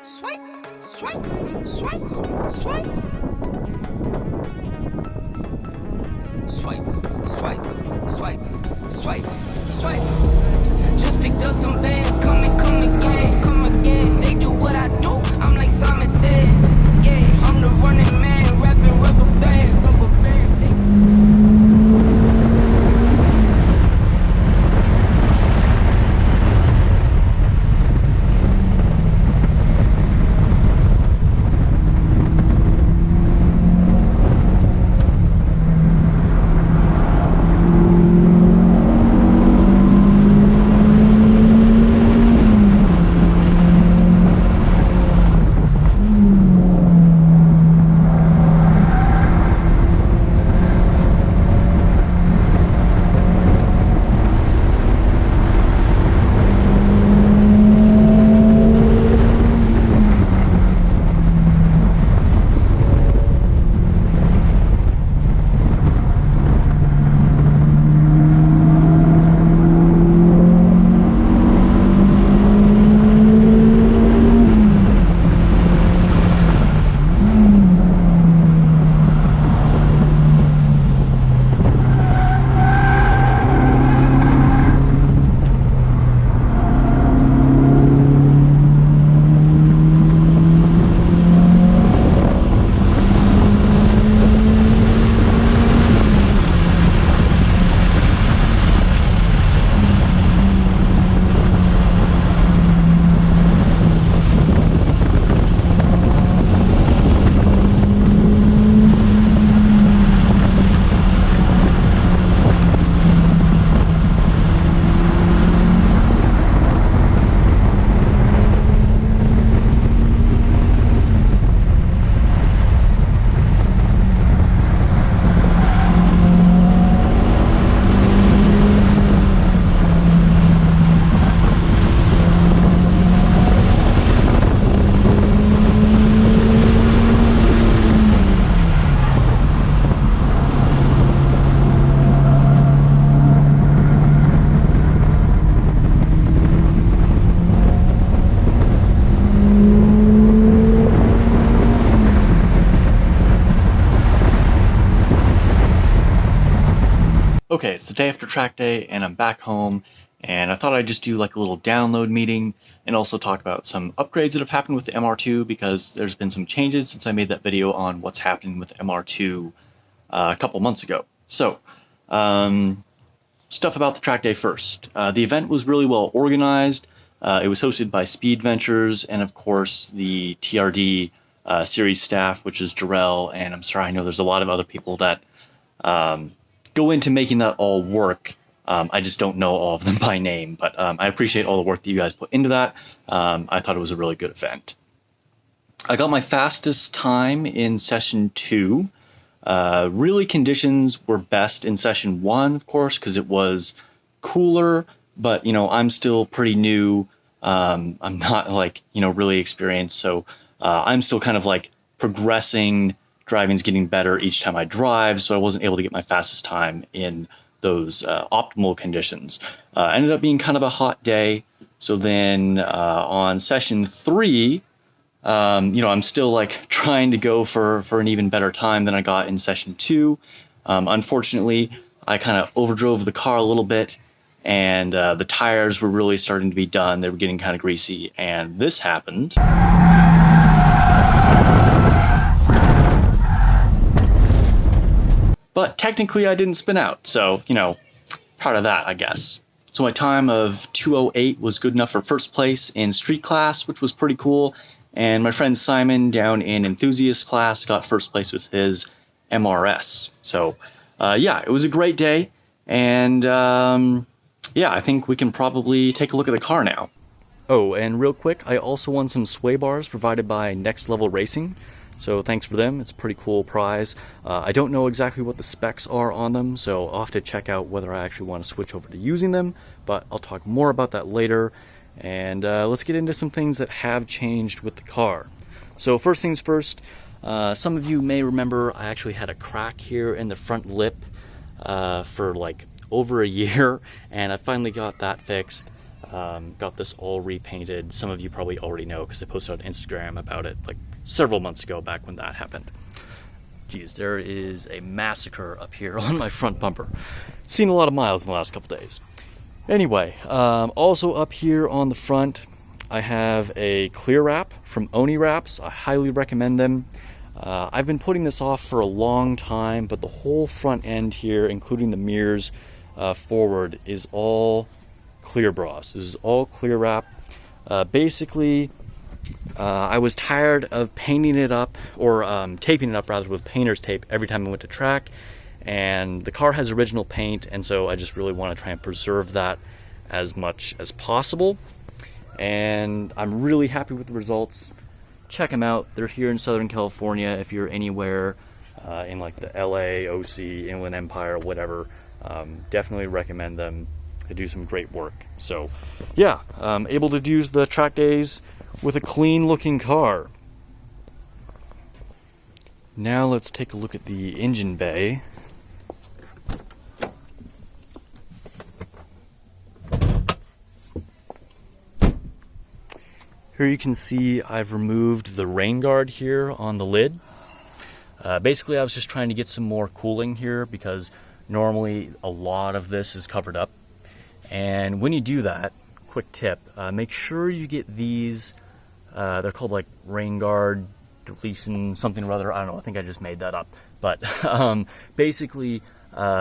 Swipe, swipe, swipe, swipe. Swipe, swipe, swipe, swipe, swipe. Just picked up some bands, come again, come again. They do what I do, I'm like Simon says. Yeah, I'm the running man, rapping rubber bands. Okay, it's the day after track day and I'm back home, and I thought I'd just do like a little download meeting and also talk about some upgrades that have happened with the MR2, because there's been some changes since I made that video on what's happening with MR2 a couple months ago. So, stuff about the track day first. The event was really well organized. It was hosted by Speed Ventures and of course the TRD series staff, which is Jarrell, and I'm sorry, I know there's a lot of other people that go into making that all work. I just don't know all of them by name, but I appreciate all the work that you guys put into that. I thought it was a really good event. I got my fastest time in session 2. Really, conditions were best in session 1, of course, because it was cooler, but, you know, I'm still pretty new. I'm not, like, you know, really experienced, so I'm still kind of, like, progressing. Driving's getting better each time I drive, so I wasn't able to get my fastest time in those optimal conditions. Ended up being kind of a hot day, so then on session 3, you know, I'm still like trying to go for an even better time than I got in session 2. Unfortunately, I kind of overdrove the car a little bit, and the tires were really starting to be done. They were getting kind of greasy, and this happened. But technically I didn't spin out, so, you know, proud of that, I guess. So my time of 2:08 was good enough for first place in street class, which was pretty cool. And my friend Simon down in enthusiast class got first place with his MRS. So, yeah, it was a great day. And, yeah, I think we can probably take a look at the car now. Oh, and real quick, I also won some sway bars provided by Next Level Racing. So thanks for them. It's a pretty cool prize. I don't know exactly what the specs are on them, so I'll have to check out whether I actually want to switch over to using them, but I'll talk more about that later. And let's get into some things that have changed with the car. So first things first, some of you may remember I actually had a crack here in the front lip for like over a year, and I finally got that fixed. Got this all repainted. Some of you probably already know because I posted on Instagram about it like several months ago, back when that happened. Geez, there is a massacre up here on my front bumper. Seen a lot of miles in the last couple days. Anyway, also up here on the front, I have a clear wrap from Oni Wraps. I highly recommend them. I've been putting this off for a long time, but the whole front end here, including the mirrors forward, is all clear bras. This is all clear wrap. Basically, I was tired of painting it up, or taping it up rather, with painter's tape every time I went to track, and the car has original paint, and so I just really want to try and preserve that as much as possible. And I'm really happy with the results. Check them out. They're here in Southern California. If you're anywhere in like the LA, OC, Inland Empire, whatever, definitely recommend them. They do some great work. So yeah, able to use the track days with a clean looking car. Now let's take a look at the engine bay. Here you can see I've removed the rain guard here on the lid. Basically I was just trying to get some more cooling here because normally a lot of this is covered up. And when you do that, quick tip, make sure you get these, they're called like rain guard deletion something or other. I don't know, I think I just made that up. But basically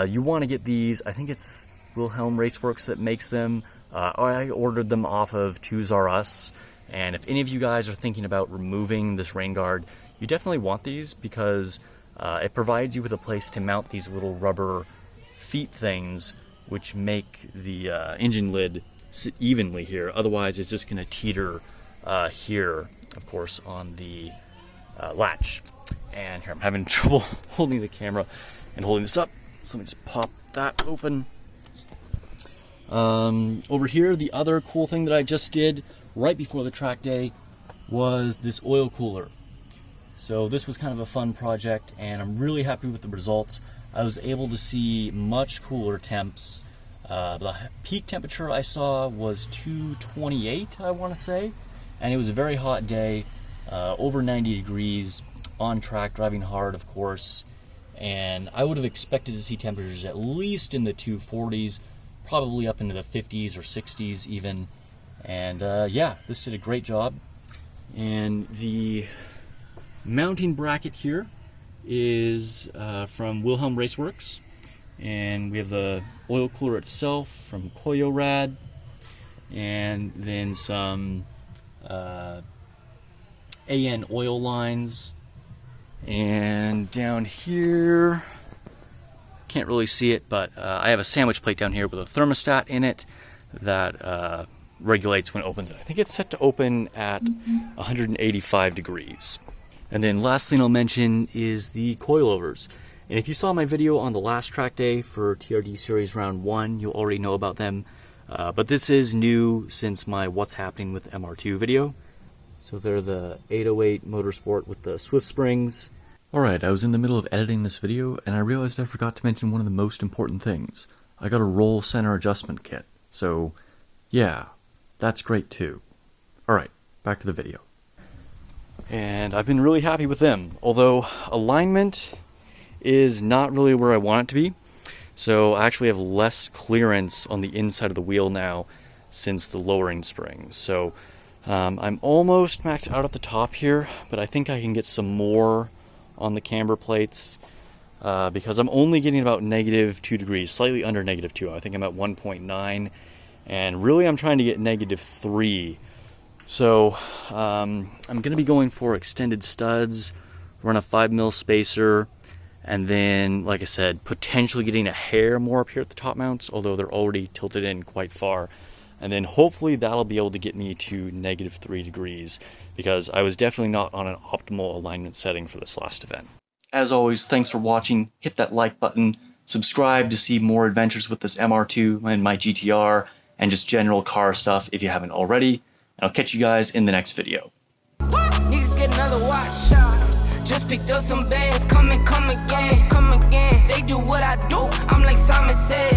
you want to get these. I think it's Wilhelm Raceworks that makes them. I ordered them off of Toys R Us. And if any of you guys are thinking about removing this rain guard, you definitely want these because it provides you with a place to mount these little rubber feet things, which make the engine lid sit evenly here. Otherwise, it's just going to teeter here, of course, on the latch. And here, I'm having trouble holding the camera and holding this up. So let me just pop that open. Over here, the other cool thing that I just did right before the track day was this oil cooler. So this was kind of a fun project, and I'm really happy with the results. I was able to see much cooler temps. The peak temperature I saw was 228, I want to say, and it was a very hot day, over 90 degrees, on track, driving hard, of course, and I would have expected to see temperatures at least in the 240s, probably up into the 50s or 60s even. And yeah, this did a great job. And the mounting bracket here is from Wilhelm Raceworks, and we have the oil cooler itself from Coilovers, and then some AN oil lines. And down here, can't really see it, but I have a sandwich plate down here with a thermostat in it that regulates when it opens it. I think it's set to open at 185 degrees. And then last thing I'll mention is the coilovers. And if you saw my video on the last track day for TRD Series Round 1, you'll already know about them. But this is new since my What's Happening with MR2 video. So they're the 808 Motorsport with the Swift Springs. Alright, I was in the middle of editing this video and I realized I forgot to mention one of the most important things. I got a roll center adjustment kit. So yeah, that's great too. Alright, back to the video. And I've been really happy with them, although alignment is not really where I want it to be. So I actually have less clearance on the inside of the wheel now since the lowering springs. So I'm almost maxed out at the top here, but I think I can get some more on the camber plates because I'm only getting about -2 degrees, slightly under -2. I think I'm at 1.9, and really I'm trying to get -3. So I'm going to be going for extended studs, run a 5mm spacer, and then, like I said, potentially getting a hair more up here at the top mounts, although they're already tilted in quite far. And then hopefully that'll be able to get me to -3 degrees, because I was definitely not on an optimal alignment setting for this last event. As always, thanks for watching. Hit that like button, subscribe to see more adventures with this MR2 and my GTR, and just general car stuff if you haven't already. And I'll catch you guys in the next video. Need to get another watch. Just picked up some bands, come again. They do what I do, I'm like Simon says.